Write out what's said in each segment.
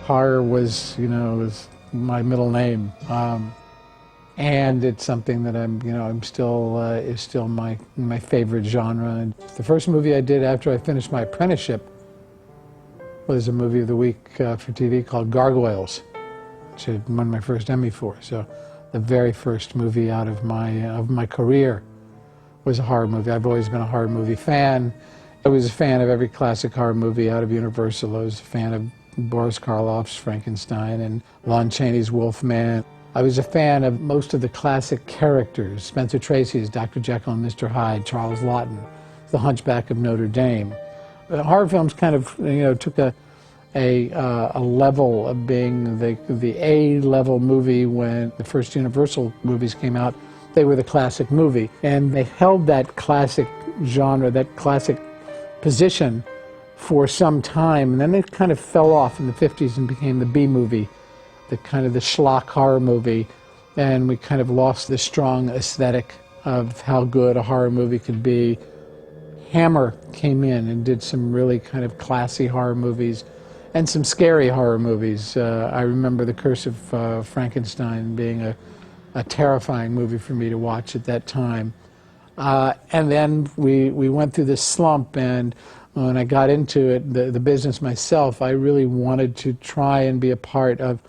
Horror was, was my middle name, and it's something that I'm still is still my favorite genre. And the first movie I did after I finished my apprenticeship was a movie of the week for TV called Gargoyles, which I won my first Emmy for. So, the very first movie out of my career was a horror movie. I've always been a horror movie fan. I was a fan of every classic horror movie out of Universal. I was a fan of Boris Karloff's Frankenstein and Lon Chaney's Wolfman. I was a fan of most of the classic characters, Spencer Tracy's Dr. Jekyll and Mr. Hyde, Charles Laughton, The Hunchback of Notre Dame. Horror films kind of, took a level of being the A-level movie. When the first Universal movies came out, they were the classic movie. And they held that classic genre, that classic position for some time. And then it kind of fell off in the 50s and became the B-movie, the kind of the schlock horror movie. And we kind of lost the strong aesthetic of how good a horror movie could be. Hammer came in and did some really kind of classy horror movies and some scary horror movies. I remember The Curse of Frankenstein being a terrifying movie for me to watch at that time. And then we went through this slump, and when I got into it, the business myself, I really wanted to try and be a part of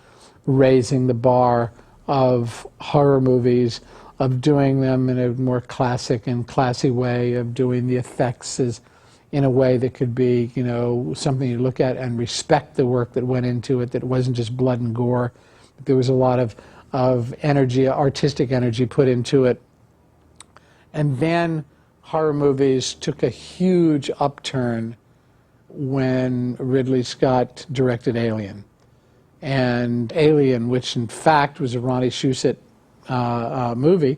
raising the bar of horror movies, of doing them in a more classic and classy way, of doing the effects in a way that could be, something you look at and respect the work that went into it, that wasn't just blood and gore. There was a lot of energy, artistic energy put into it. And then horror movies took a huge upturn when Ridley Scott directed Alien. And Alien, which in fact was a Ronnie Shusett movie,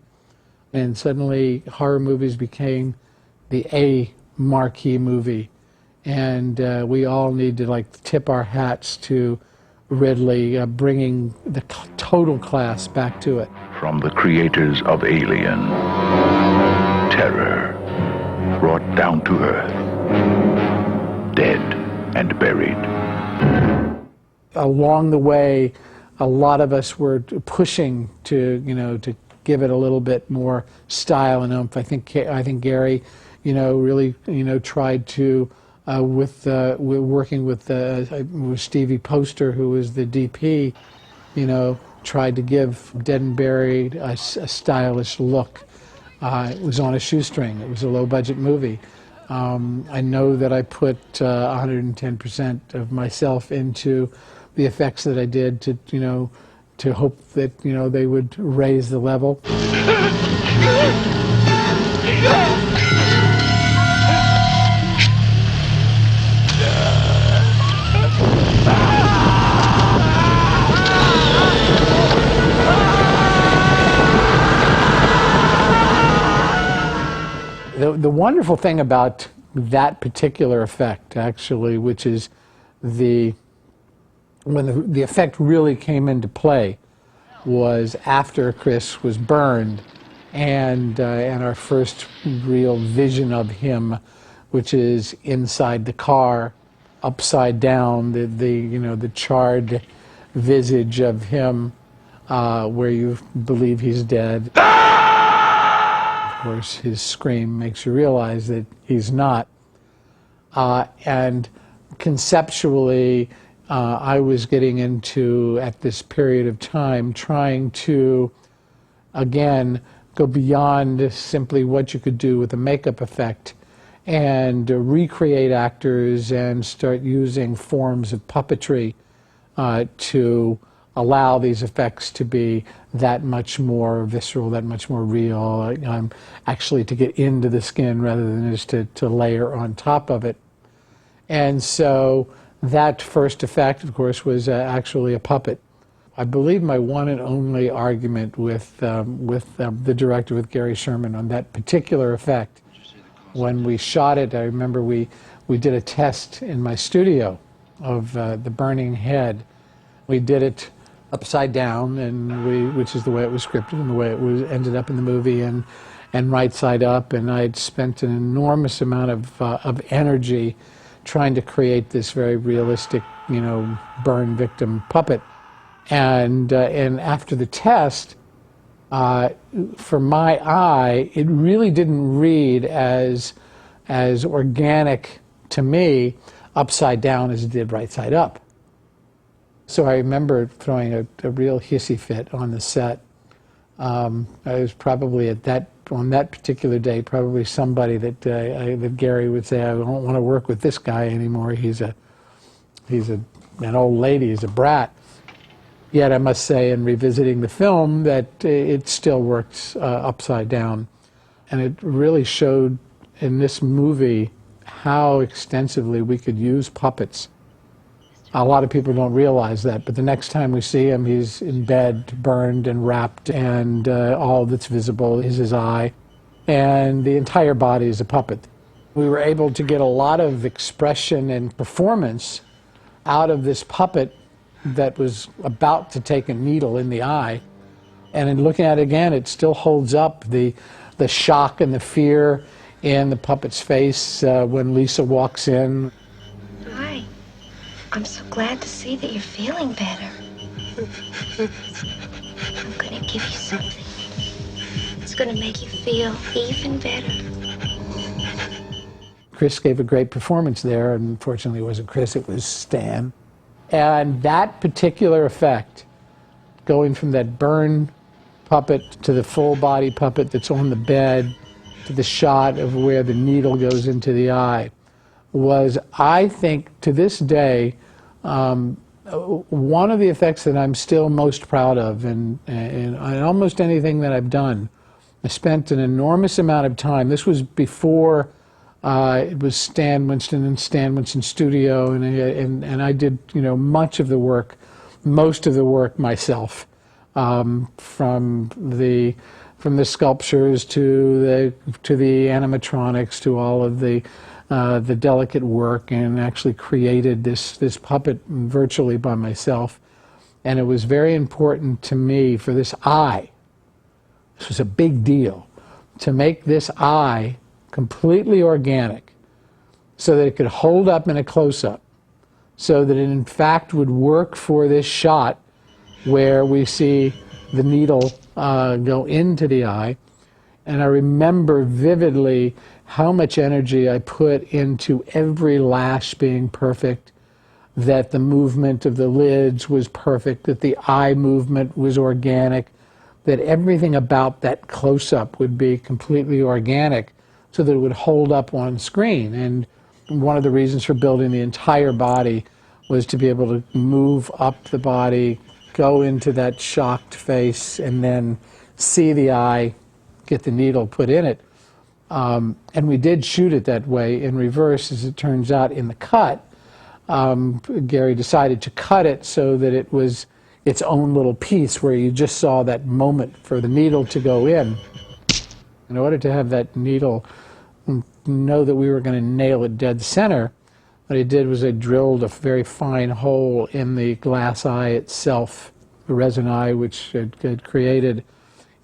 and suddenly horror movies became the A marquee movie. And we all need to tip our hats to Ridley, bringing the total class back to it. From the creators of Alien, terror brought down to earth, dead and buried. Along the way, a lot of us were pushing to give it a little bit more style and oomph. I think Gary, really, tried to working with Stevie Poster, who was the DP, tried to give Dead and Buried a stylish look. It was on a shoestring. It was a low-budget movie. I know that I put 110% of myself into the effects that I did to hope that they would raise the level. The wonderful thing about that particular effect, actually, which is when the effect really came into play, was after Chris was burned, and our first real vision of him, which is inside the car, upside down, the charred visage of him, where you believe he's dead. Of course, his scream makes you realize that he's not. And conceptually, I was getting into, at this period of time, trying to, again, go beyond simply what you could do with a makeup effect and recreate actors and start using forms of puppetry to allow these effects to be that much more visceral, that much more real, actually to get into the skin rather than just to layer on top of it. And so that first effect, of course, was actually a puppet. I believe my one and only argument with the director, with Gary Sherman, on that particular effect, when we shot it, I remember we did a test in my studio of the burning head. We did it upside down, and which is the way it was scripted and the way it was ended up in the movie, and right side up. And I'd spent an enormous amount of energy trying to create this very realistic, burn victim puppet. And after the test, for my eye, it really didn't read as organic to me upside down as it did right side up. So I remember throwing a real hissy fit on the set. I was probably on that particular day, probably somebody that Gary would say, I don't want to work with this guy anymore. He's an old lady, he's a brat. Yet I must say, in revisiting the film, that it still works upside down. And it really showed in this movie how extensively we could use puppets. A lot of people don't realize that, but the next time we see him, he's in bed, burned and wrapped, and all that's visible is his eye, and the entire body is a puppet. We were able to get a lot of expression and performance out of this puppet that was about to take a needle in the eye, and in looking at it again, it still holds up. The shock and the fear in the puppet's face when Lisa walks in. Hi. I'm so glad to see that you're feeling better. I'm going to give you something. It's going to make you feel even better. Chris gave a great performance there. Unfortunately, it wasn't Chris, it was Stan. And that particular effect, going from that burn puppet to the full body puppet that's on the bed, to the shot of where the needle goes into the eye, was, I think, to this day, one of the effects that I'm still most proud of in almost anything that I've done. I spent an enormous amount of time. This was before it was Stan Winston and Stan Winston Studio, and I did much of the work, most of the work myself, from the sculptures to the animatronics to all of the delicate work, and actually created this puppet virtually by myself. And it was very important to me for this eye. This was a big deal, to make this eye completely organic so that it could hold up in a close-up, so that it in fact would work for this shot where we see the needle go into the eye. And I remember vividly how much energy I put into every lash being perfect, that the movement of the lids was perfect, that the eye movement was organic, that everything about that close-up would be completely organic so that it would hold up on screen. And one of the reasons for building the entire body was to be able to move up the body, go into that shocked face, and then see the eye, get the needle put in it. And we did shoot it that way in reverse, as it turns out. In the cut, Gary decided to cut it so that it was its own little piece where you just saw that moment for the needle to go in. In order to have that needle know that we were going to nail it dead center, what I did was I drilled a very fine hole in the glass eye itself, the resin eye which had created,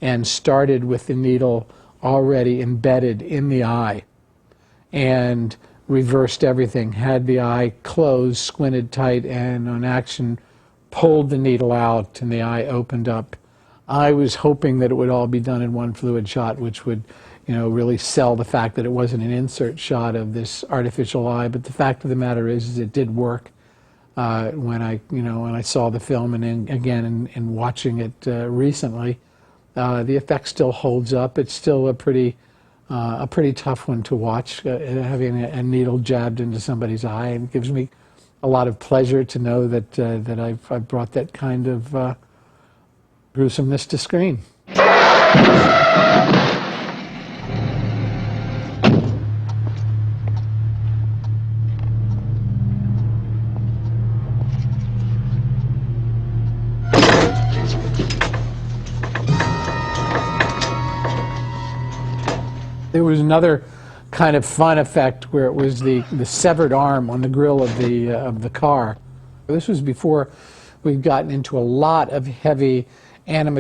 and started with the needle already embedded in the eye, and reversed everything, had the eye closed, squinted tight, and on action pulled the needle out and the eye opened up. I was hoping that it would all be done in one fluid shot, which would really sell the fact that it wasn't an insert shot of this artificial eye. But the fact of the matter is it did work. When I saw the film, and then again in watching it recently, the effect still holds up. It's still a pretty tough one to watch, having a needle jabbed into somebody's eye. And it gives me a lot of pleasure to know that I've brought that kind of gruesomeness to screen. There was another kind of fun effect where it was the severed arm on the grill of the car. This was before we'd gotten into a lot of heavy animatronics.